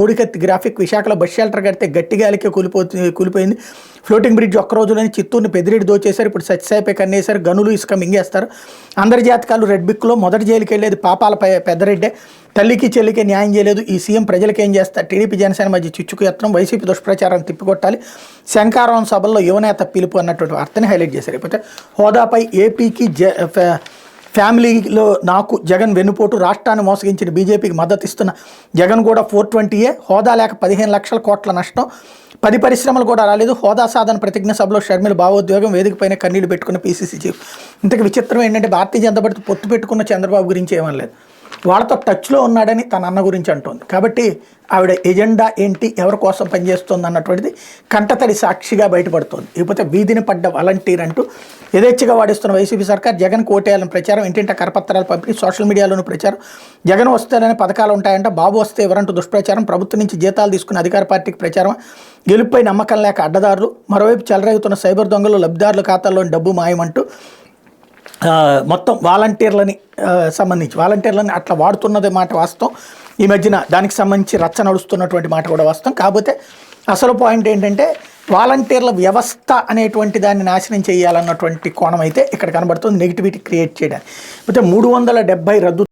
కోడికత్తి graphic విశాఖలో bus shelter కడితే గట్టి గాలికే కూలిపోయింది. ఫ్లోటింగ్ బ్రిడ్జ్ ఒక్క రోజులోనే చిత్తూరుని పెదిరెడ్డి దోచేశారు. ఇప్పుడు సత్యసాయిపై కన్నేశారు. గనులు ఇసుక మింగేస్తారు. అందరి జాతకాలు రెడ్ బిక్లో మొదటి జైలుకి వెళ్ళేది పాపాలపై పెద్దరెడ్డే. తల్లికి చెల్లికి న్యాయం చేయలేదు. ఈ సీఎం ప్రజలకు ఏం చేస్తారు? టీడీపీ జనసేన మధ్య చిచ్చుకు యత్నం. వైసీపీ దుష్ప్రచారాన్ని తిప్పికొట్టాలి. శంకారావం సభల్లో యువనేత పిలుపు అన్నటువంటి వార్తని హైలైట్ చేశారు. లేకపోతే హోదాపై ఏపీకి ఫ్యామిలీలో నాకు జగన్ వెన్నుపోటు. రాష్ట్రాన్ని మోసగించిన బీజేపీకి మద్దతు ఇస్తున్న జగన్ కూడా 420ఏ. హోదా లేక 15 లక్షల కోట్ల నష్టం. 10 పరిశ్రమలు కూడా రాలేదు. హోదా సాధన ప్రతిజ్ఞ సభలో షర్మిల భావోద్వేగం. వేదికపైన కన్నీళ్లు పెట్టుకున్న పీసీసీ చీఫ్. ఇంతకు విచిత్రం ఏంటంటే భారతీయ జనతా పార్టీ పొత్తు పెట్టుకున్న చంద్రబాబు గురించి ఏమనలేదు. వాళ్ళతో టచ్లో ఉన్నాడని తన అన్న గురించి అంటోంది. కాబట్టి ఆవిడ ఎజెండా ఏంటి, ఎవరి కోసం పనిచేస్తుంది అన్నటువంటిది కంటతడి సాక్షిగా బయటపడుతోంది. ఇకపోతే వీధిని పడ్డ వాలంటీర్ అంటూ యథేచ్ఛగా వాడిస్తున్న వైసీపీ సర్కార్. జగన్ కోటేయాలని ప్రచారం. ఇంటింట కరపత్రాలు పంపిణీ. సోషల్ మీడియాలోనూ ప్రచారం. జగన్ వస్తేనే పథకాలు ఉంటాయంట. బాబు వస్తే ఎవరంటూ దుష్ప్రచారం. ప్రభుత్వం నుంచి జీతాలు తీసుకున్న అధికార పార్టీకి ప్రచారం. గెలుపుపై నమ్మకం లేక అడ్డదారులు. మరోవైపు చెలరేగుతున్న సైబర్ దొంగలు. లబ్ధిదారుల ఖాతాల్లోని డబ్బు మాయమంటూ మొత్తం వాలంటీర్లని సంబంధించి వాలంటీర్లని అట్లా వాడుతున్నది మాట వాస్తవం. ఈ మధ్యన దానికి సంబంధించి రచ్చ నడుస్తున్నటువంటి మాట కూడా వాస్తవం. కాకపోతే అసలు పాయింట్ ఏంటంటే వాలంటీర్ల వ్యవస్థ అనేటువంటి దాన్ని నాశనం చేయాలన్నటువంటి కోణం అయితే ఇక్కడ కనబడుతుంది. నెగిటివిటీ క్రియేట్ చేయడానికి. అయితే 370 రద్దు